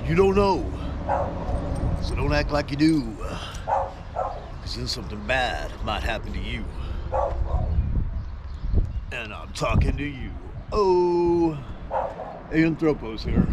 You don't know, so don't act like you do, because then something bad might happen to you. And I'm talking to you. Oh, Anthropos here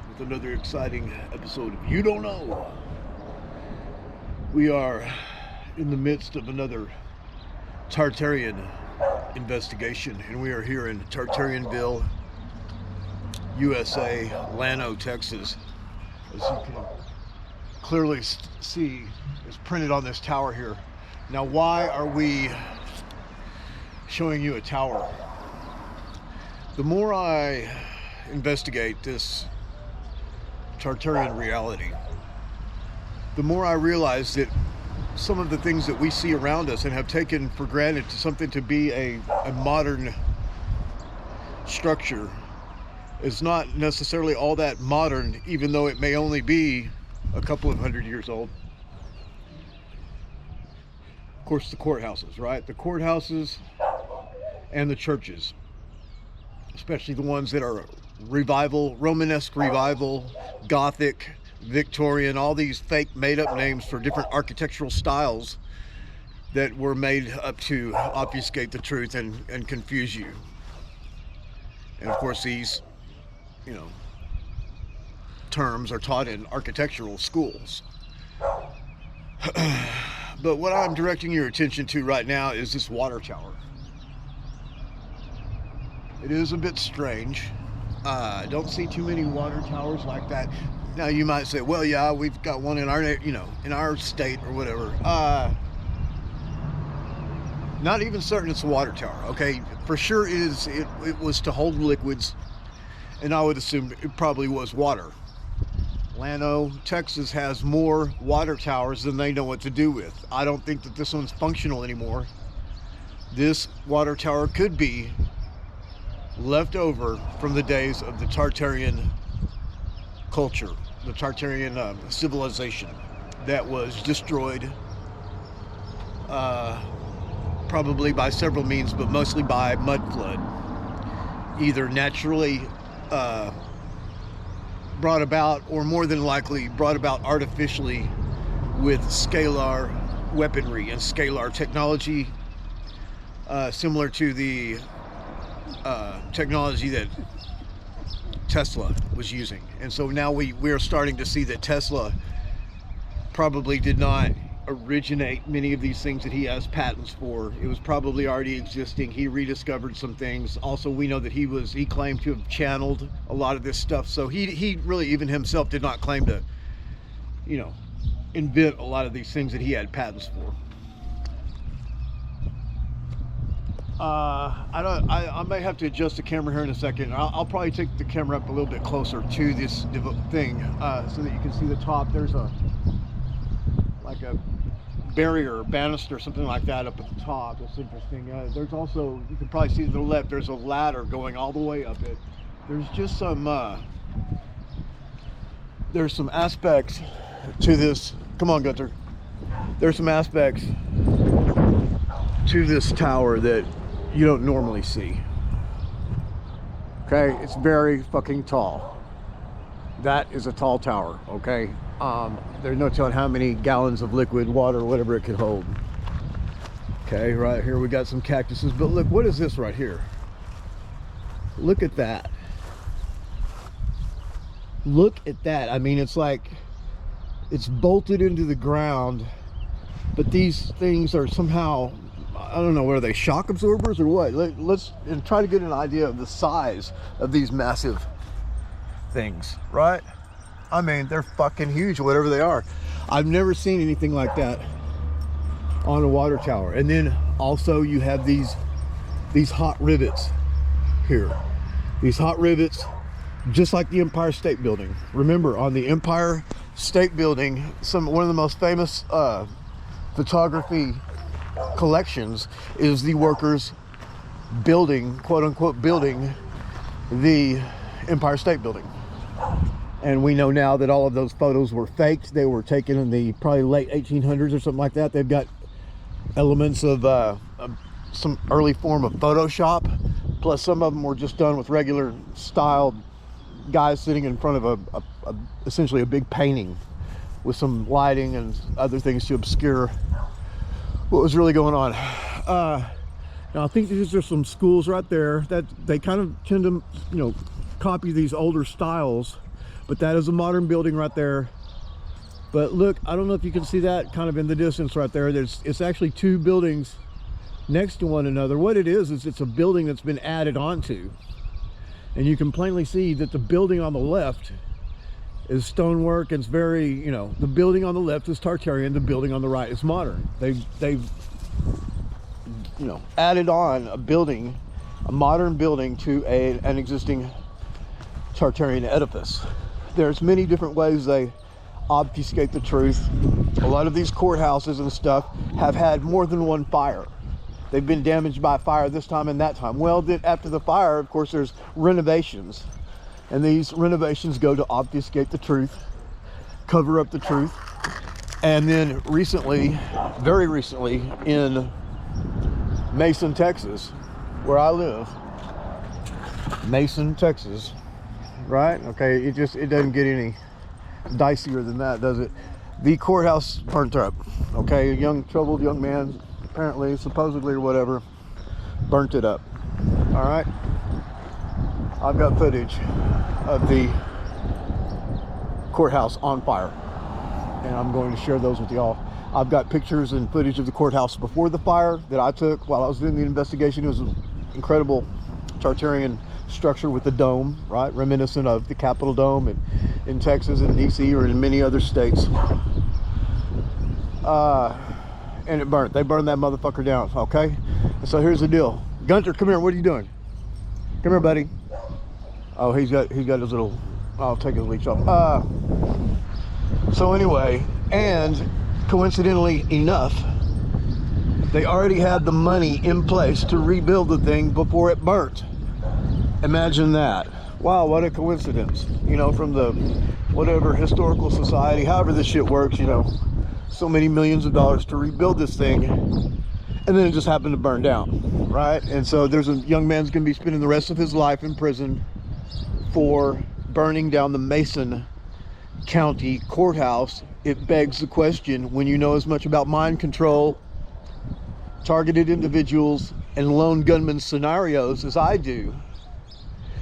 with another exciting episode of You Don't Know. We are in the midst of another Tartarian investigation, and we are here in Tartarianville, USA, Llano, Texas. As you can clearly see, it's printed on this tower here. Now, why are we showing you a tower? The more I investigate this Tartarian reality, the more I realize that some of the things that we see around us and have taken for granted to something to be a modern structure is not necessarily all that modern, even though it may only be a couple of hundred years old. Of course, the courthouses, right? The courthouses and the churches, especially the ones that are revival, Romanesque revival, Gothic, Victorian, all these fake made-up names for different architectural styles that were made up to obfuscate the truth and confuse you. And of course, these terms are taught in architectural schools. But what I'm directing your attention to right now is this water tower. It is a bit strange. I don't see too many water towers like that. Now you might say, well, yeah, we've got one in our, in our state or whatever. Not even certain it's a water tower. Okay, for sure it was to hold liquids, and I would assume it probably was water. Llano, Texas has more water towers than they know what to do with. I don't think that this one's functional anymore. This water tower could be left over from the days of the Tartarian culture, the Tartarian civilization that was destroyed probably by several means, but mostly by mud flood, either naturally brought about or more than likely brought about artificially with scalar weaponry and scalar technology, similar to the technology that Tesla was using. And so now we're starting to see that Tesla probably did not originate many of these things that he has patents for. It was probably already existing. He rediscovered some things. Also, we know that he claimed to have channeled a lot of this stuff. So he really, even himself, did not claim to, invent a lot of these things that he had patents for. I may have to adjust the camera here in a second. I'll probably take the camera up a little bit closer to this thing so that you can see the top. There's like a barrier or banister, something like that up at the top. That's interesting. There's also, you can probably see to the left, there's a ladder going all the way up it. There's just some there's some aspects to this. Come on, Gunther. There's some aspects to this tower that you don't normally see. Okay, it's very fucking tall. That is a tall tower, okay? There's no telling how many gallons of liquid water, whatever it could hold. Okay, right here we got some cactuses, but look, what is this right here? Look at that. Look at that. I mean, it's like it's bolted into the ground, but these things are somehow, I don't know, what are they, shock absorbers or what? Let's try to get an idea of the size of these massive things, right? I mean, they're fucking huge, whatever they are. I've never seen anything like that on a water tower. And then also you have these hot rivets here. These hot rivets, just like the Empire State Building. Remember, on the Empire State Building, one of the most famous photography collections is the workers building, quote unquote, building the Empire State Building. And we know now that all of those photos were faked. They were taken in the probably late 1800s or something like that. They've got elements of some early form of Photoshop, plus some of them were just done with regular styled guys sitting in front of essentially a big painting with some lighting and other things to obscure what was really going on. Now I think these are some schools right there that they kind of tend to, you know, copy these older styles, but that is a modern building right there. But look, I don't know if you can see that kind of in the distance right there. It's actually two buildings next to one another. What it is it's a building that's been added onto, and you can plainly see that the building on the left is stonework. It's very, you know, the building on the left is Tartarian, the building on the right is modern. They've you know, added on a modern building to an existing Tartarian edifice. There's many different ways they obfuscate the truth. A lot of these courthouses and stuff have had more than one fire. They've been damaged by fire this time and that time. Well, then after the fire, of course, there's renovations, and these renovations go to obfuscate the truth, cover up the truth. And then recently, very recently, in Mason, Texas, where I live, Mason, Texas, right? Okay, it doesn't get any dicier than that, does it? The courthouse burnt up. Okay, a troubled young man, apparently, supposedly, or whatever, burnt it up. All right, I've got footage of the courthouse on fire, and I'm going to share those with y'all. I've got pictures and footage of the courthouse before the fire that I took while I was doing the investigation. It was an incredible Tartarian structure with the dome, right? Reminiscent of the Capitol Dome in Texas and DC or in many other states. And it burnt. They burned that motherfucker down, okay? And so here's the deal. Gunter, come here. What are you doing? Come here, buddy. Oh, he's got his little, I'll take his leash off. So anyway, and coincidentally enough, they already had the money in place to rebuild the thing before it burnt. Imagine that. Wow, what a coincidence. You know, from the whatever historical society, however this shit works, you know, so many millions of dollars to rebuild this thing, and then it just happened to burn down, right? And so there's a young man's gonna be spending the rest of his life in prison for burning down the Mason County courthouse. It begs the question, when you know as much about mind control, targeted individuals, and lone gunman scenarios as I do,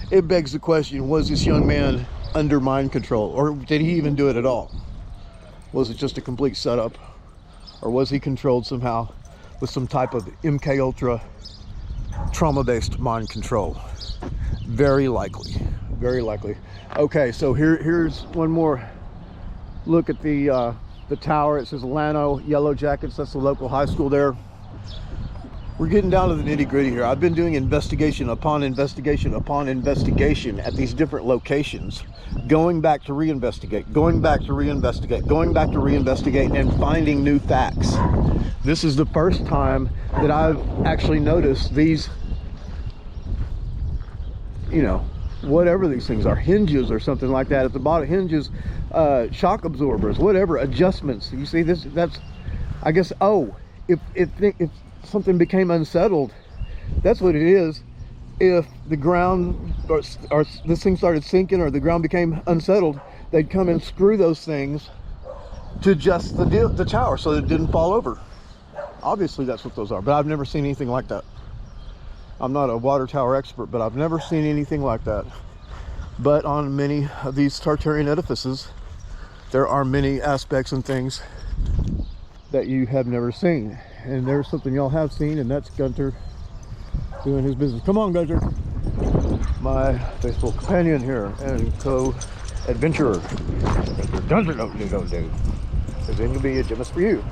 it begs the question, was this young man under mind control, or did he even do it at all? Was it just a complete setup, or was he controlled somehow with some type of MK Ultra trauma-based mind control? Very likely, very likely. Okay, so here's one more look at the tower. It says Llano Yellow Jackets. That's the local high school there. We're getting down to the nitty-gritty here. I've been doing investigation upon investigation upon investigation at these different locations, going back to reinvestigate, going back to reinvestigate, going back to reinvestigate, and finding new facts. This is the first time that I've actually noticed these, you know, whatever these things are, hinges or something like that at the bottom, hinges, shock absorbers, whatever, adjustments. You see this? That's, I guess, oh, if something became unsettled, that's what it is. If the ground or this thing started sinking, or the ground became unsettled, they'd come and screw those things to adjust the tower so that it didn't fall over. Obviously that's what those are, but I've never seen anything like that. I'm not a water tower expert, but I've never seen anything like that. But on many of these Tartarian edifices, there are many aspects and things that you have never seen. And there's something y'all have seen, and that's Gunter doing his business. Come on, Gunter. My faithful companion here and co-adventurer. Gunter don't do. Because then you'll be a gymnast for you.